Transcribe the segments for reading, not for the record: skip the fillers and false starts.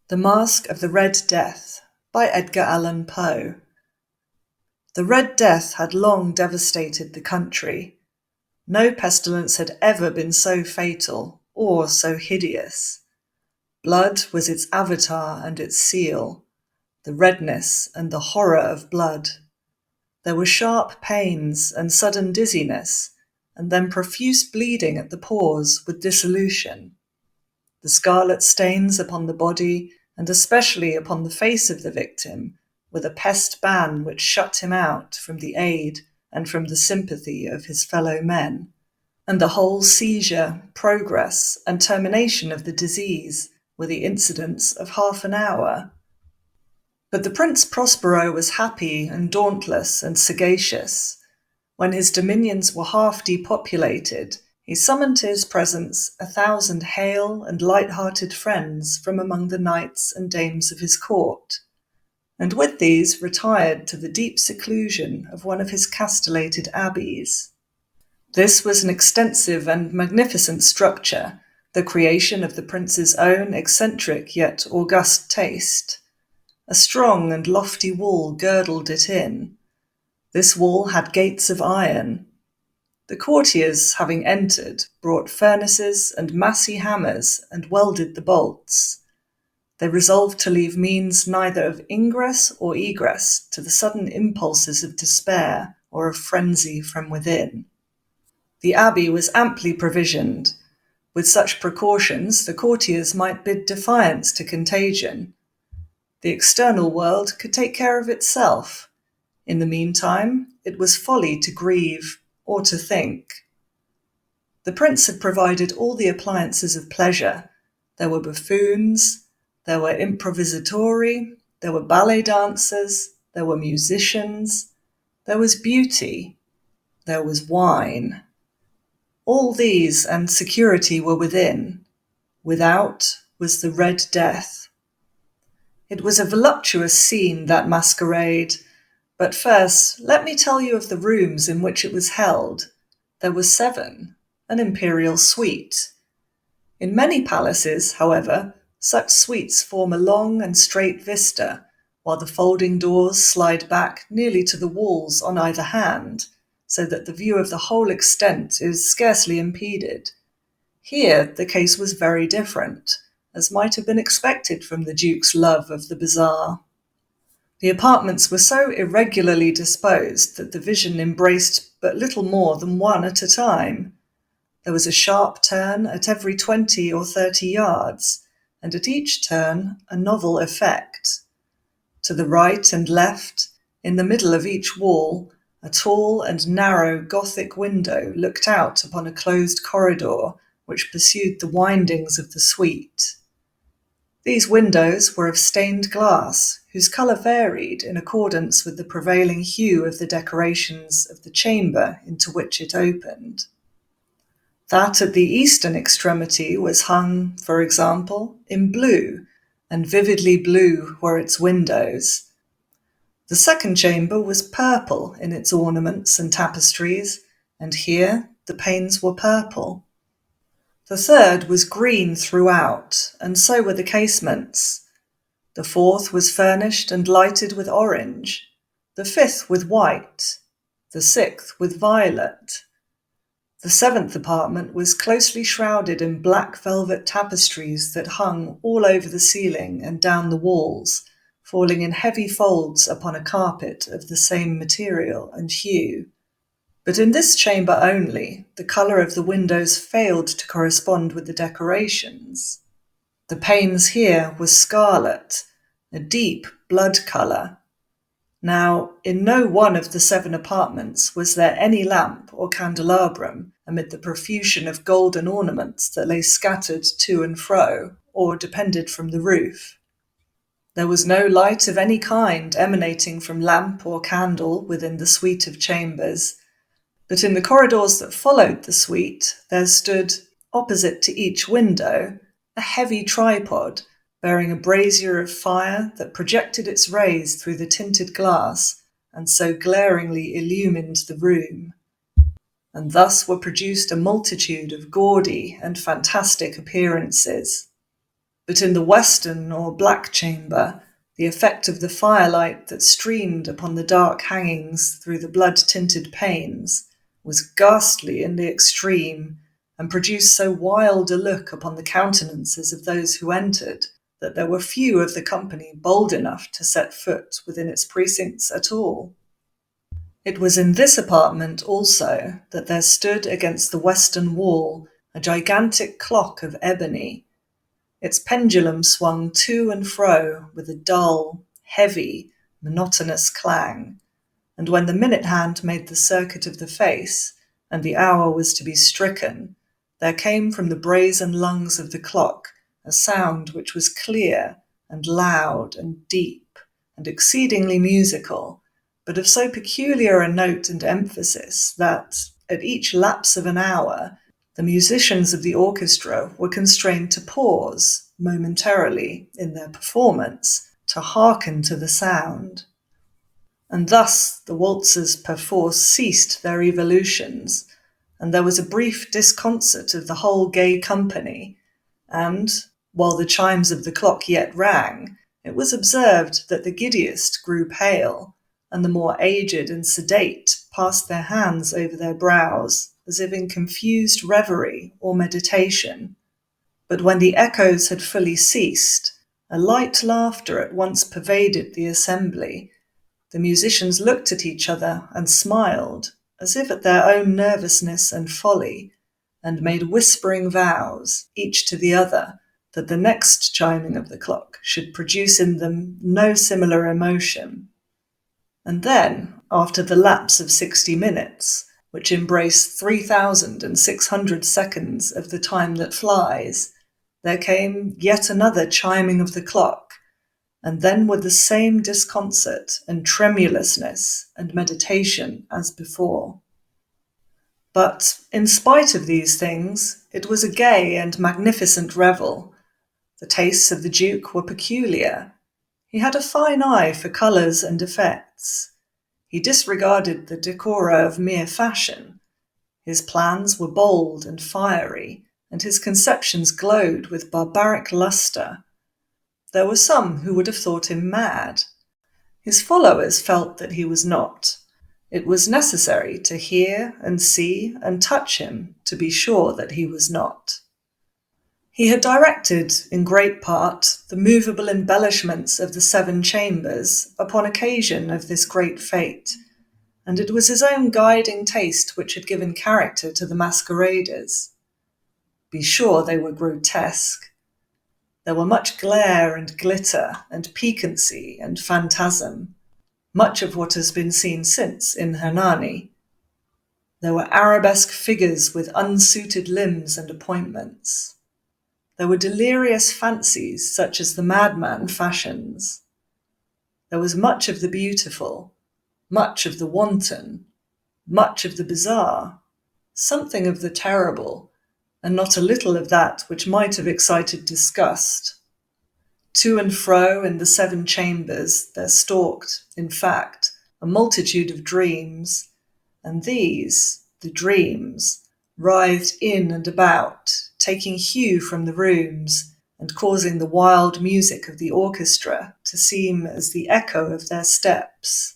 The Masque of the Red Death by Edgar Allan Poe. The Red Death had long devastated the country. No pestilence had ever been so fatal or so hideous. Blood was its avatar and its seal, the redness and the horror of blood. There were sharp pains and sudden dizziness, and then profuse bleeding at the pores with dissolution. The scarlet stains upon the body, and especially upon the face of the victim, were the pest ban which shut him out from the aid and from the sympathy of his fellow men. And the whole seizure, progress, and termination of the disease were the incidents of half an hour. But the Prince Prospero was happy and dauntless and sagacious. When his dominions were half depopulated, he summoned to his presence 1,000 hale and light-hearted friends from among the knights and dames of his court, and with these retired to the deep seclusion of one of his castellated abbeys. This was an extensive and magnificent structure, the creation of the prince's own eccentric yet august taste. A strong and lofty wall girdled it in. This wall had gates of iron. The courtiers, having entered, brought furnaces and massy hammers and welded the bolts. They resolved to leave means neither of ingress or egress to the sudden impulses of despair or of frenzy from within. The abbey was amply provisioned. With such precautions, the courtiers might bid defiance to contagion. The external world could take care of itself. In the meantime, it was folly to grieve or to think. The prince had provided all the appliances of pleasure. There were buffoons, there were improvisatori, there were ballet dancers, there were musicians, there was beauty, there was wine. All these and security were within. Without was the Red Death. It was a voluptuous scene, that masquerade. But first, let me tell you of the rooms in which it was held. There were 7, an imperial suite. In many palaces, however, such suites form a long and straight vista, while the folding doors slide back nearly to the walls on either hand, so that the view of the whole extent is scarcely impeded. Here the case was very different, as might have been expected from the Duke's love of the bizarre. The apartments were so irregularly disposed that the vision embraced but little more than one at a time. There was a sharp turn at every 20 or 30 yards, and at each turn a novel effect. To the right and left, in the middle of each wall, a tall and narrow Gothic window looked out upon a closed corridor which pursued the windings of the suite. These windows were of stained glass, whose colour varied in accordance with the prevailing hue of the decorations of the chamber into which it opened. That at the eastern extremity was hung, for example, in blue, and vividly blue were its windows. The second chamber was purple in its ornaments and tapestries, and here the panes were purple. The third was green throughout, and so were the casements. The fourth was furnished and lighted with orange, the fifth with white, the sixth with violet. The 7th apartment was closely shrouded in black velvet tapestries that hung all over the ceiling and down the walls, falling in heavy folds upon a carpet of the same material and hue. But in this chamber only, the colour of the windows failed to correspond with the decorations. The panes here were scarlet, a deep blood colour. Now, in no one of the 7 apartments was there any lamp or candelabrum amid the profusion of golden ornaments that lay scattered to and fro, or depended from the roof. There was no light of any kind emanating from lamp or candle within the suite of chambers, but in the corridors that followed the suite there stood, opposite to each window, a heavy tripod bearing a brazier of fire that projected its rays through the tinted glass and so glaringly illumined the room. And thus were produced a multitude of gaudy and fantastic appearances. But in the western or black chamber, the effect of the firelight that streamed upon the dark hangings through the blood-tinted panes was ghastly in the extreme, and produced so wild a look upon the countenances of those who entered that there were few of the company bold enough to set foot within its precincts at all. It was in this apartment also that there stood against the western wall a gigantic clock of ebony. Its pendulum swung to and fro with a dull, heavy, monotonous clang, and when the minute hand made the circuit of the face, and the hour was to be stricken, there came from the brazen lungs of the clock a sound which was clear and loud and deep and exceedingly musical, but of so peculiar a note and emphasis that, at each lapse of an hour, the musicians of the orchestra were constrained to pause momentarily in their performance to hearken to the sound. And thus the waltzers perforce ceased their evolutions, and there was a brief disconcert of the whole gay company, and, while the chimes of the clock yet rang, it was observed that the giddiest grew pale, and the more aged and sedate passed their hands over their brows, as if in confused reverie or meditation. But when the echoes had fully ceased, a light laughter at once pervaded the assembly. The musicians looked at each other and smiled, as if at their own nervousness and folly, and made whispering vows, each to the other, that the next chiming of the clock should produce in them no similar emotion. And then, after the lapse of 60 minutes, which embraced 3,600 seconds of the time that flies, there came yet another chiming of the clock, and then with the same disconcert and tremulousness and meditation as before. But in spite of these things, it was a gay and magnificent revel. The tastes of the Duke were peculiar. He had a fine eye for colours and effects. He disregarded the decora of mere fashion. His plans were bold and fiery, and his conceptions glowed with barbaric lustre. There were some who would have thought him mad. His followers felt that he was not. It was necessary to hear and see and touch him to be sure that he was not. He had directed, in great part, the movable embellishments of the 7 chambers upon occasion of this great fete, and it was his own guiding taste which had given character to the masqueraders. Be sure they were grotesque. There were much glare and glitter and piquancy and phantasm, much of what has been seen since in Hernani. There were arabesque figures with unsuited limbs and appointments. There were delirious fancies such as the madman fashions. There was much of the beautiful, much of the wanton, much of the bizarre, something of the terrible, and not a little of that which might have excited disgust. To and fro in the 7 chambers there stalked, in fact, a multitude of dreams, and these, the dreams, writhed in and about, taking hue from the rooms, and causing the wild music of the orchestra to seem as the echo of their steps.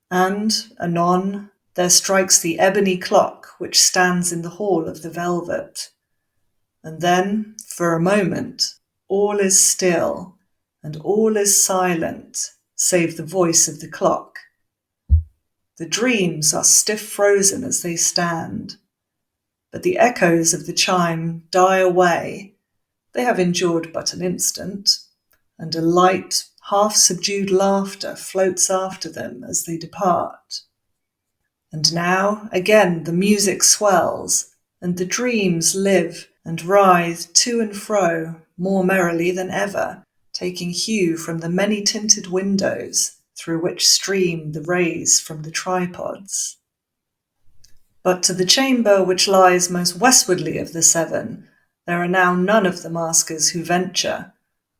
And, anon, there strikes the ebony clock which stands in the hall of the velvet. And then, for a moment, all is still, and all is silent, save the voice of the clock. The dreams are stiff frozen as they stand, but the echoes of the chime die away. They have endured but an instant, and a light, half-subdued laughter floats after them as they depart. And now, again, the music swells, and the dreams live and writhe to and fro more merrily than ever, taking hue from the many-tinted windows through which stream the rays from the tripods. But to the chamber which lies most westwardly of the 7, there are now none of the maskers who venture,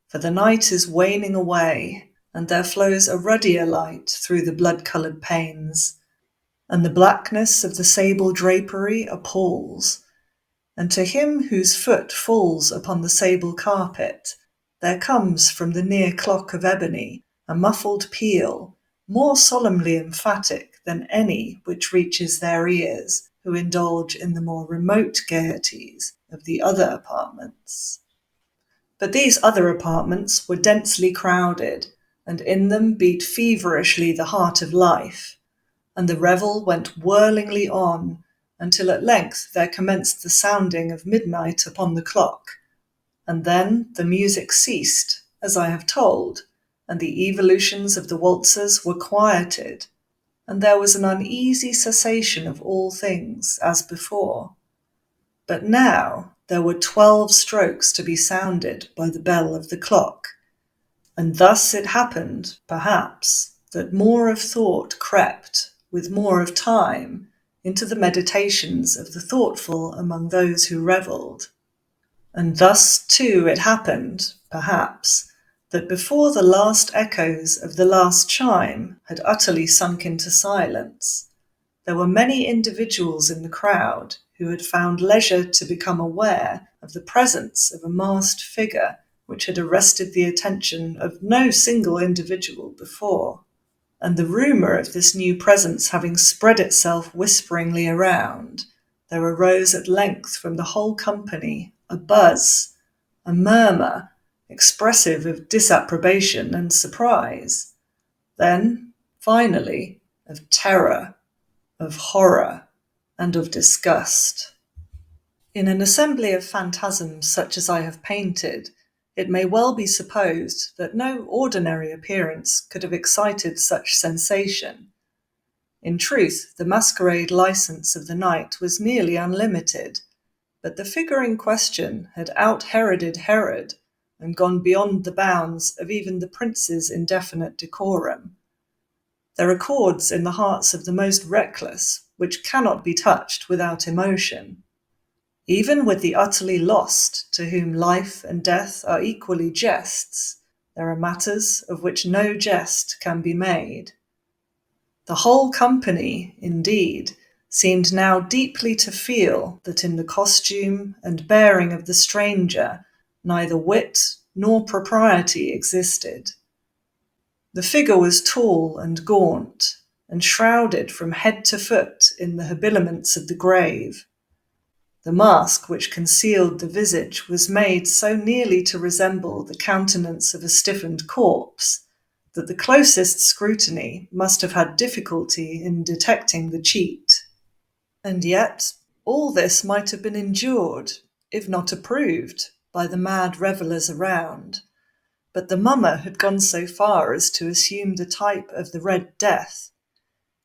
for the night is waning away, and there flows a ruddier light through the blood-coloured panes, and the blackness of the sable drapery appalls, and to him whose foot falls upon the sable carpet, there comes from the near clock of ebony a muffled peal, more solemnly emphatic than any which reaches their ears, who indulge in the more remote gaieties of the other apartments. But these other apartments were densely crowded, and in them beat feverishly the heart of life, and the revel went whirlingly on, until at length there commenced the sounding of midnight upon the clock, and then the music ceased, as I have told, and the evolutions of the waltzers were quieted, and there was an uneasy cessation of all things, as before. But now there were 12 strokes to be sounded by the bell of the clock, and thus it happened, perhaps, that more of thought crept, with more of time, into the meditations of the thoughtful among those who revelled. And thus, too, it happened, perhaps, that before the last echoes of the last chime had utterly sunk into silence, there were many individuals in the crowd who had found leisure to become aware of the presence of a masked figure which had arrested the attention of no single individual before. And the rumour of this new presence having spread itself whisperingly around, there arose at length from the whole company a buzz, a murmur, expressive of disapprobation and surprise. Then, finally, of terror, of horror, and of disgust. In an assembly of phantasms such as I have painted, it may well be supposed that no ordinary appearance could have excited such sensation. In truth, the masquerade license of the night was nearly unlimited, but the figure in question had out-Heroded Herod and gone beyond the bounds of even the prince's indefinite decorum. There are chords in the hearts of the most reckless which cannot be touched without emotion. Even with the utterly lost, to whom life and death are equally jests, there are matters of which no jest can be made. The whole company, indeed, seemed now deeply to feel that in the costume and bearing of the stranger neither wit nor propriety existed. The figure was tall and gaunt, and shrouded from head to foot in the habiliments of the grave. The mask which concealed the visage was made so nearly to resemble the countenance of a stiffened corpse that the closest scrutiny must have had difficulty in detecting the cheat. And yet all this might have been endured, if not approved, by the mad revellers around. But the mummer had gone so far as to assume the type of the Red Death.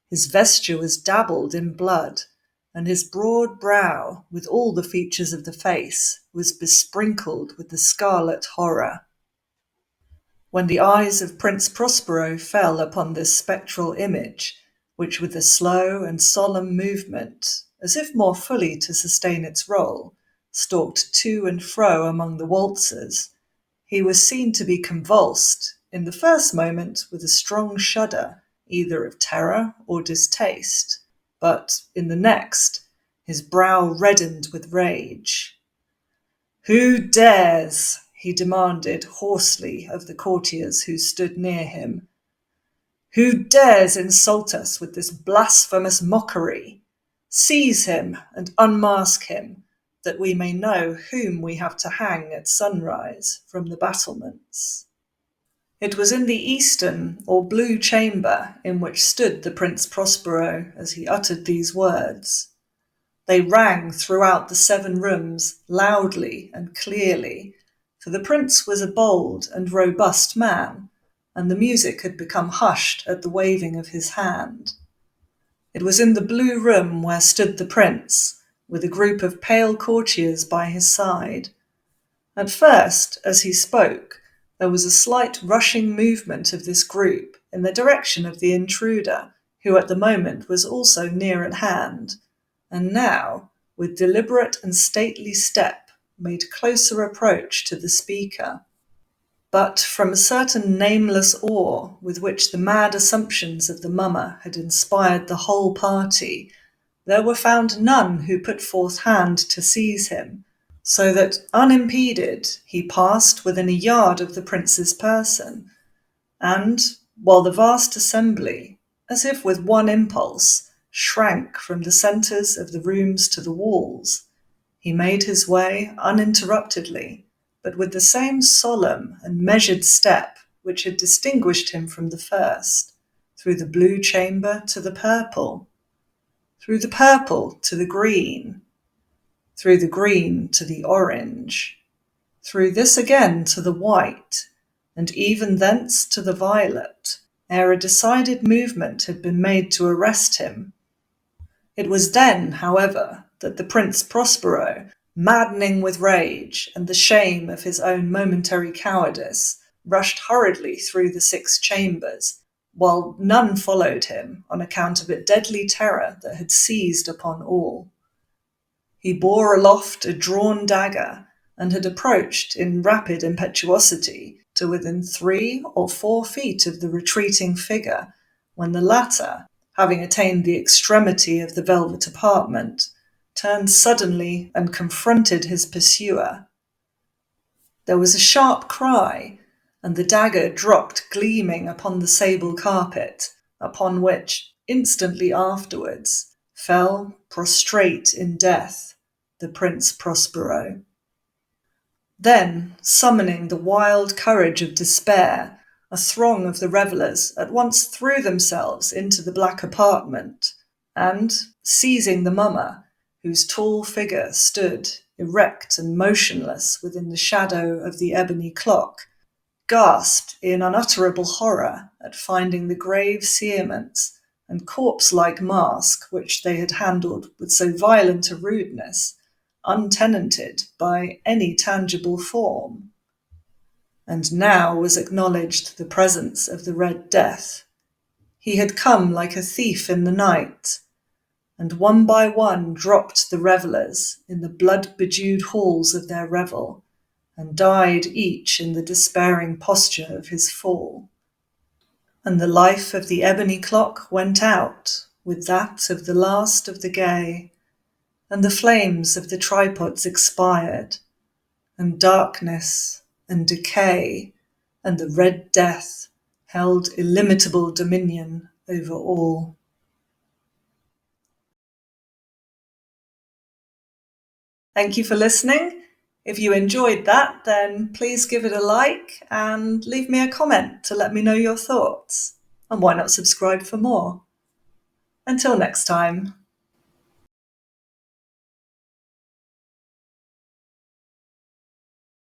His vesture was dabbled in blood, and his broad brow, with all the features of the face, was besprinkled with the scarlet horror. When the eyes of Prince Prospero fell upon this spectral image, which with a slow and solemn movement, as if more fully to sustain its role, stalked to and fro among the waltzers, he was seen to be convulsed, in the first moment with a strong shudder, either of terror or distaste, but, in the next, his brow reddened with rage. "Who dares?" he demanded hoarsely of the courtiers who stood near him. "Who dares insult us with this blasphemous mockery? Seize him and unmask him, that we may know whom we have to hang at sunrise from the battlements." It was in the eastern or blue chamber in which stood the Prince Prospero as he uttered these words. They rang throughout the 7 rooms loudly and clearly, for the prince was a bold and robust man, and the music had become hushed at the waving of his hand. It was in the blue room where stood the prince, with a group of pale courtiers by his side. At first, as he spoke, there was a slight rushing movement of this group in the direction of the intruder, who at the moment was also near at hand, and now, with deliberate and stately step, made closer approach to the speaker. But from a certain nameless awe with which the mad assumptions of the mummer had inspired the whole party, there were found none who put forth hand to seize him, so that, unimpeded, he passed within a yard of the prince's person, and, while the vast assembly, as if with one impulse, shrank from the centres of the rooms to the walls, he made his way uninterruptedly, but with the same solemn and measured step which had distinguished him from the first, through the blue chamber to the purple, through the purple to the green, through the green to the orange, through this again to the white, and even thence to the violet, ere a decided movement had been made to arrest him. It was then, however, that the Prince Prospero, maddening with rage and the shame of his own momentary cowardice, rushed hurriedly through the 6 chambers, while none followed him on account of a deadly terror that had seized upon all. He bore aloft a drawn dagger, and had approached in rapid impetuosity to within 3 or 4 feet of the retreating figure, when the latter, having attained the extremity of the velvet apartment, turned suddenly and confronted his pursuer. There was a sharp cry, and the dagger dropped gleaming upon the sable carpet, upon which, instantly afterwards, fell, prostrate in death, the Prince Prospero. Then, summoning the wild courage of despair, a throng of the revellers at once threw themselves into the black apartment, and, seizing the mummer, whose tall figure stood erect and motionless within the shadow of the ebony clock, gasped in unutterable horror at finding the grave cerements and corpse-like mask which they had handled with so violent a rudeness, untenanted by any tangible form. And now was acknowledged the presence of the Red Death. He had come like a thief in the night, and one by one dropped the revellers in the blood-bedewed halls of their revel, and died each in the despairing posture of his fall. And the life of the ebony clock went out with that of the last of the gay, and the flames of the tripods expired, and darkness and decay and the Red Death held illimitable dominion over all. Thank you for listening. If you enjoyed that, then please give it a like and leave me a comment to let me know your thoughts. And why not subscribe for more? Until next time.